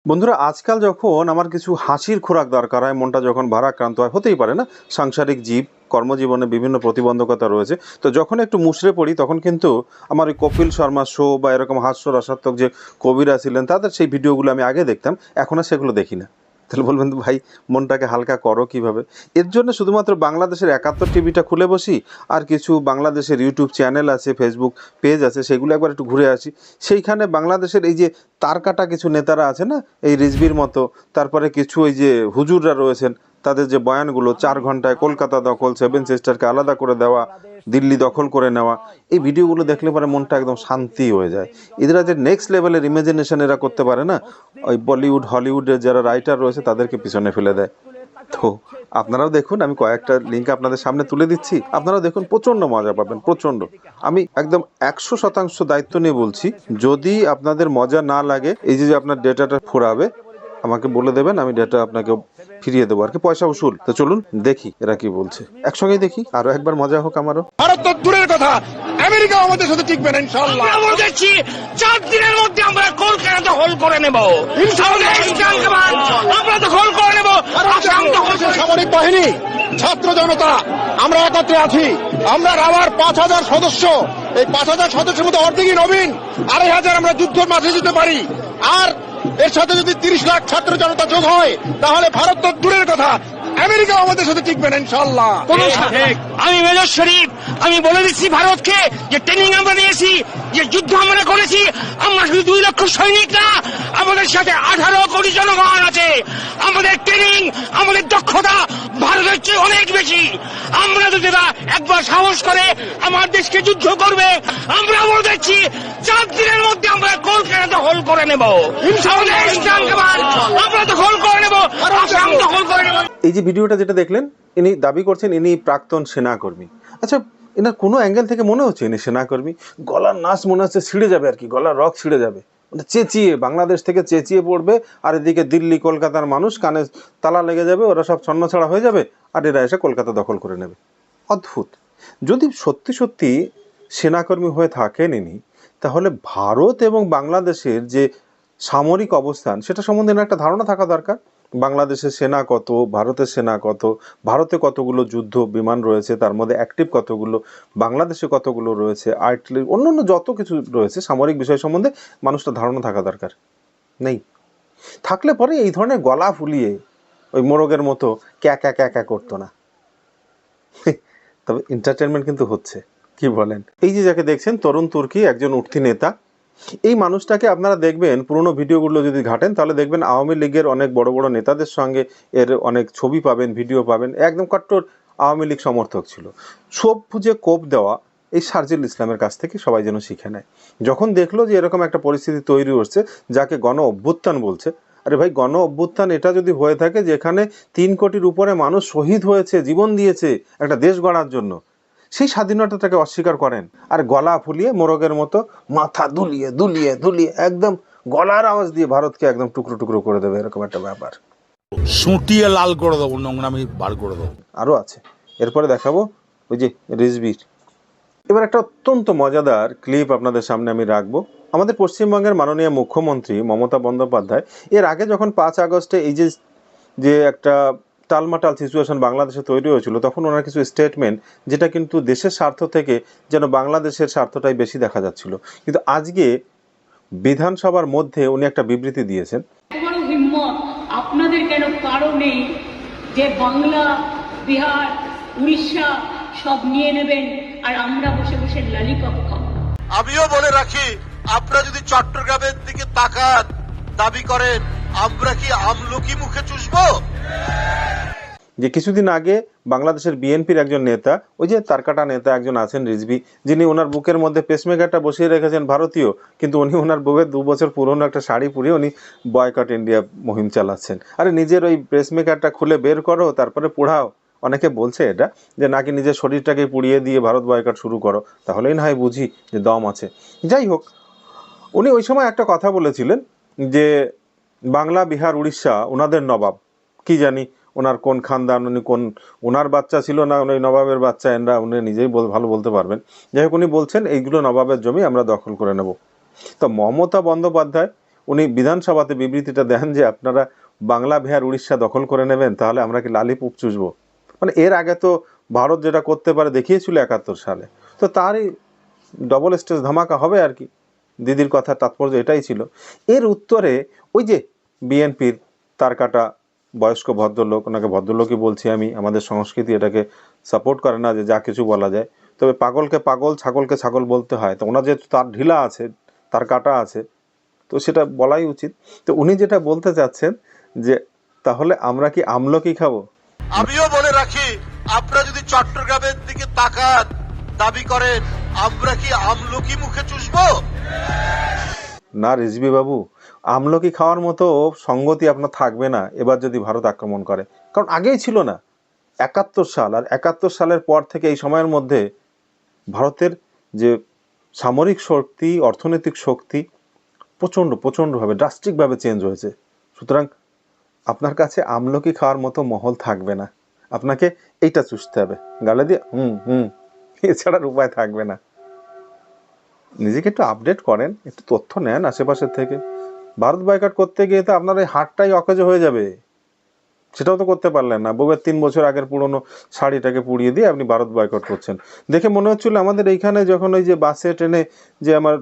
বন্ধুরা, আজকাল যখন আমার কিছু হাসির খোরাক দরকার হয়, মনটা যখন ভারাক্রান্ত হয়, হতেই পারে না, সাংসারিক জীব, কর্মজীবনে বিভিন্ন প্রতিবন্ধকতা রয়েছে। তো যখন একটু মুষড়ে পড়ি তখন কিন্তু আমার ওই কপিল শর্মা শো বা এরকম হাস্যরসাত্মক যে কবিরা ছিলেন তাদের সেই ভিডিওগুলো আমি আগে দেখতাম, এখন আর সেগুলো দেখি না। তাহলে বলবেন তো ভাই, মনটাকে হালকা করো কিভাবে? এর জন্য শুধুমাত্র বাংলাদেশের ৭১ টিভিটা খুলে বসি, আর কিছু বাংলাদেশের ইউটিউব চ্যানেল আছে, ফেসবুক পেজ আছে, সেগুলো একবার একটু ঘুরে আসি। সেইখানে বাংলাদেশের এই যে তারকাটা কিছু নেতারা আছে না, এই রিজভির মতো, তারপরে কিছু ওই যে হুজুররা রয়েছেন, তাদের যে বয়ানগুলো ৪ ঘন্টায় কলকাতা দখল, সেভেন সিস্টারকে আলাদা করে দেওয়া, দিল্লি দখল করে নেওয়া, এই ভিডিওগুলো দেখলে পরে মনটা একদম শান্তি হয়ে যায়। এরা যে নেক্সট লেভেলের ইমাজিনেশন এরা করতে পারে না, ওই বলিউড হলিউডের যারা রাইটার রয়েছে তাদেরকে পিছনে ফেলে দেয়। তো আপনারাও দেখুন, আমি কয়েকটা লিঙ্ক আপনাদের সামনে তুলে দিচ্ছি, আপনারাও দেখুন, প্রচন্ড মজা পাবেন, প্রচন্ড। আমি একদম ১০০% দায়িত্ব নিয়ে বলছি, যদি আপনাদের মজা না লাগে, এই যে আপনার ডেটাটা ফুরাবে, আমাকে বলে দেবেন, আমি ডেটা আপনাকে ফিরিয়ে দেবো, আর কি, পয়সা উসুল। তো চলুন দেখি এরা কি বলছে, একসঙ্গেই দেখি, আরো একবার মজা হোক আমারও। ভারত তো দূরের কথা, আমেরিকা আমাদের সাথে টিকবে না ইনশাআল্লাহ। আমরা বলছি 4 দিনের মধ্যে আমরা কলকাতা দখল করে নেব ইনশাআল্লাহ। আমরা দখল করে নেব সামরিক বাহিনী, ছাত্র জনতা, আমরা একত্রে আছি। আমরা রাওয়ার ৫,০০০ সদস্য, এই ৫,০০০ সদস্যের মধ্যে অর্ধেকই নবীন, ২,৫০০ আমরা যুদ্ধের মাঝে যেতে পারি। আর এর সাথে যদি ৩০ লাখ ছাত্র জনতা যোগ হয়, তাহলে ভারত তো দূরের কথা, আমেরিকা আমাদের সাথে টিকবে না ইনশাআল্লাহ। আমি মেজর শরীফ, আমি বলে দিচ্ছি ভারতকে, যে ট্রেনিং আমরা নিয়েছি, যে যুদ্ধ আমরা করেছি, আমরা শুধু ২ লক্ষ সৈনিক না, আমাদের সাথে ১৮ কোটি জনগণ আছে। আমাদের ট্রেনিং, আমাদের দক্ষতা ভারতের চেয়ে অনেক বেশি। আমরা যদি একবার সাহস করে আমার দেশকে যুদ্ধ করবে, আমরা বলে দিচ্ছি ৪ দিনের মধ্যে আমরা কলকাতা দখল করে নেব আমরা দখল করে নেব, আসাম দখল করে নেব। এই যে ভিডিওটা যেটা দেখলেন, ইনি দাবি করছেন ইনি প্রাক্তন সেনাকর্মী। আচ্ছা, এনার কোনো অ্যাঙ্গেল থেকে মনে হচ্ছে ইনি সেনাকর্মী? গলার নাচ মনে হচ্ছে ছিঁড়ে যাবে, আর কি, গলার রক ছিঁড়ে যাবে, মানে চেঁচিয়ে, বাংলাদেশ থেকে চেঁচিয়ে পড়বে, আর এদিকে দিল্লি কলকাতার মানুষ কানে তালা লেগে যাবে, ওরা সব ছন্নছাড়া হয়ে যাবে, আর এরা এসে কলকাতা দখল করে নেবে। অদ্ভুত। যদি সত্যি সত্যি সেনাকর্মী হয়ে থাকেন ইনি, তাহলে ভারত এবং বাংলাদেশের যে সামরিক অবস্থান সেটা সম্বন্ধে একটা ধারণা থাকা দরকার। বাংলাদেশের সেনা কত, ভারতের সেনা কত, ভারতে কতগুলো যুদ্ধ বিমান রয়েছে, তার মধ্যে অ্যাক্টিভ কতগুলো, বাংলাদেশে কতগুলো রয়েছে, আর্টিলারি, অন্যান্য যত কিছু রয়েছে সামরিক বিষয় সম্বন্ধে মানুষটা ধারণা থাকা দরকার। নেই। থাকলে পরে এই ধরনের গলা ফুলিয়ে ওই মোরগের মতো ক্যা ক্যা ক্যা ক্যা করতো না। তবে এন্টারটেনমেন্ট কিন্তু হচ্ছে, কি বলেন? এই যে যাকে দেখছেন, তরুণ তুর্কি, একজন উঠতি নেতা। এই মানুষটাকে আপনারা দেখবেন, পুরোনো ভিডিওগুলো যদি ঘাটেন তাহলে দেখবেন আওয়ামী লীগের অনেক বড় বড় নেতাদের সঙ্গে এর অনেক ছবি পাবেন, ভিডিও পাবেন। একদম কট্টর আওয়ামী লীগ সমর্থক ছিল। সব বুঝে কোপ দেওয়া এই শারজিল ইসলামের কাছ থেকে সবাই যেন শিখে নেয়। যখন দেখলো যে এরকম একটা পরিস্থিতি তৈরি হচ্ছে, যাকে গণ অভ্যুত্থান বলছে, আরে ভাই, গণ অভ্যুত্থান এটা যদি হয়ে থাকে যেখানে ৩ কোটির উপরে মানুষ শহীদ হয়েছে, জীবন দিয়েছে একটা দেশ গড়ার জন্য, সেই স্বাধীনতাটাকে অস্বীকার করেন, আর গলা ফুলিয়ে মোরগের মতো মাথা দুলিয়ে দুলিয়ে দুলিয়ে একদম গলার আওয়াজ দিয়ে ভারতকে একদম টুকরো টুকরো করে দেবে, এরকম একটা ব্যাপার। সুটিয়ে লাল করে দেবো, নোংরামি বার করে দেবো। আরও আছে, এরপরে দেখাবো ওই যে রিজভির। এবার একটা অত্যন্ত মজাদার ক্লিপ আপনাদের সামনে আমি রাখবো। আমাদের পশ্চিমবঙ্গের মাননীয় মুখ্যমন্ত্রী মমতা বন্দ্যোপাধ্যায় এর আগে যখন ৫ আগস্টে এই যে একটা টালমাটাল সিচুয়েশন বাংলাদেশে তৈরি হয়েছিল, তখন ওনার কিছু স্টেটমেন্ট, যেটা কিন্তু দেশের স্বার্থ থেকে যেন বাংলাদেশের স্বার্থটাই বেশি দেখা যাচ্ছিল। কিন্তু আজকে বিধানসভার মধ্যে উনি একটা বিবৃতি দিয়েছেন। আপনাদের কেন কারো নেই যে বাংলা, বিহার, উড়িষ্যা সব নিয়ে নেবেন আর আমরা বসে বসে ললিপপ খাবো? আমিও বলে রাখি, আপনারা যদি চট্টগ্রামের দিকে তাকান, দাবি করেন আমরা কি আমলকি মুখে চুষবো? যে কিছুদিন আগে বাংলাদেশের বিএনপির একজন নেতা, ওই যে তারকাটা নেতা একজন আছেন রিজভি, যিনি ওনার বুকের মধ্যে পেসমেকারটা বসিয়ে রেখেছেন ভারতীয়, কিন্তু উনি ওনার বুকের 2 বছর পুরনো একটা শাড়ি পরিয়ে উনি বয়কট ইন্ডিয়া মুহিম চালাচ্ছেন। আরে নিজের ওই পেসমেকারটা খুলে বের করো, তারপরে পোড়াও। অনেকে বলছে এটা যে নাকি নিজের শরীরটাকে পুড়িয়ে দিয়ে ভারত বয়কট শুরু করো, তাহলেই না হয় বুঝি যে দম আছে। যাই হোক, উনি ওই সময় একটা কথা বলেছিলেন যে বাংলা, বিহার, উড়িষ্যা ওনাদের নবাব, কি জানি ওনার কোন খানদান, উনি কোন, ওনার বাচ্চা ছিল না উনি নবাবের বাচ্চা, এনরা উনি নিজেই ভালো বলতে পারবেন। যাই হোক, উনি বলছেন এইগুলো নবাবের জমি, আমরা দখল করে নেব। তো মমতা বন্দ্যোপাধ্যায় উনি বিধানসভাতে বিবৃতিটা দেন যে আপনারা বাংলা বিহার উড়িষ্যা দখল করে নেবেন, তাহলে আমরা কি লালিপুপ চুষবো। মানে এর আগে তো ভারত যেটা করতে পারে দেখিয়েছিল 71 সালে, তো তারই ডবল স্টেজ ধামাকা হবে আর কি। দিদির কথা তাৎপর্য এটাই ছিল। এর উত্তরে ওই যে বিএনপির তার কাটা বয়স্ক ভদ্রলোক, ওনাকে ভদ্রলোকই বলছি আমি, আমাদের সংস্কৃতি এটাকে সাপোর্ট করে না যে যা কিছু বলা যায়, তবে পাগলকে পাগল ছাগলকে ছাগল বলতে হয়। তো ওনার যেহেতু তার ঢিলা আছে, তার কাটা আছে, তো সেটা বলাই উচিত। তো উনি যেটা বলতে চাচ্ছেন যে তাহলে আমরা কি আমলকি খাবো। আমিও বলে রাখি, আপনারা যদি চট্টগ্রামের দিকে তাকান, দাবি করেন আমরা কি আমলকি মুখে চুষবো? না রিজভী বাবু, আমলকি খাওয়ার মতো সঙ্গতি আপনার থাকবে না এবার যদি ভারত আক্রমণ করে, কারণ আগেই ছিল না। 71 সাল আর 71 সালের পর থেকে এই সময়ের মধ্যে ভারতের যে সামরিক শক্তি, অর্থনৈতিক শক্তি প্রচণ্ডভাবে ড্রাস্টিকভাবে চেঞ্জ হয়েছে। সুতরাং আপনার কাছে আমলকি খাওয়ার মতো মহল থাকবে না, আপনাকে এইটা চুষতে হবে গালে দিয়ে, এছাড়ার উপায় থাকবে না। নিজেকে একটু আপডেট করেন, একটু তথ্য নেন আশেপাশের থেকে। ভারত বয়কট করতে গিয়ে তো আপনার এই হাটটাই অকেজো হয়ে যাবে, সেটাও তো করতে পারলেন না। বউয়ের 3 বছর আগের পুরনো শাড়িটাকে পুড়িয়ে দিয়ে আপনি ভারত বয়কট করছেন। দেখে মনে হচ্ছিল আমাদের এইখানে যখন ওই যে বাসে ট্রেনে যে আমার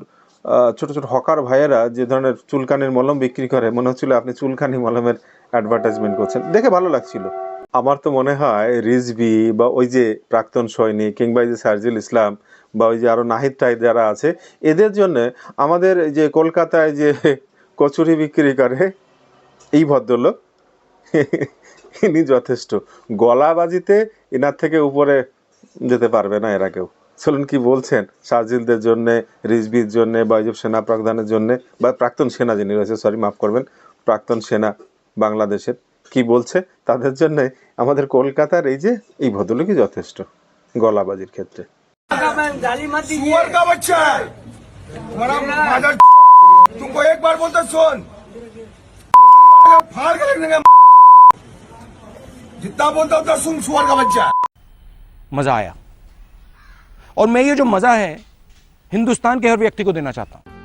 ছোট ছোট হকার ভাইয়েরা যে ধরনের চুলকানির মলম বিক্রি করে, মনে হচ্ছিল আপনি চুলকানি মলমের অ্যাডভার্টাইজমেন্ট করছেন, দেখে ভালো লাগছিল। আমার তো মনে হয় রিজভী বা ওই যে প্রাক্তন সৈনিক কিংবা এই যে সার্জিল ইসলাম বা ওই যে আরো নাহিদ টাহিদ যারা আছে, এদের জন্য আমাদের যে কলকাতায় যে কচুরি বিক্রি করে এই ভদ্রলোক ইনি যথেষ্ট। গলাবাজিতে এনার থেকে উপরে যেতে পারবে না এরা কেউ। চলুন কি বলছেন শারজিলদের জন্য, রিজভির জন্য, বা ওই যে সেনা প্রধানের জন্য, বা প্রাক্তন সেনা যিনি রয়েছে, সরি মাফ করবেন, প্রাক্তন সেনা বাংলাদেশের, কি বলছে তাদের জন্য আমাদের কলকাতার এই যে এই ভদ্রলোকই যথেষ্ট গলাবাজির ক্ষেত্রে। सुअर का बच्चा है तुम्हारा मादर। तुमको एक बार बोलते सुन, फाड़ के रख देंगे। जितना बोलता उतना सुन, सुअर का बच्चा है। मजा आया, और मैं ये जो मजा है हिंदुस्तान के हर व्यक्ति को देना चाहता हूं।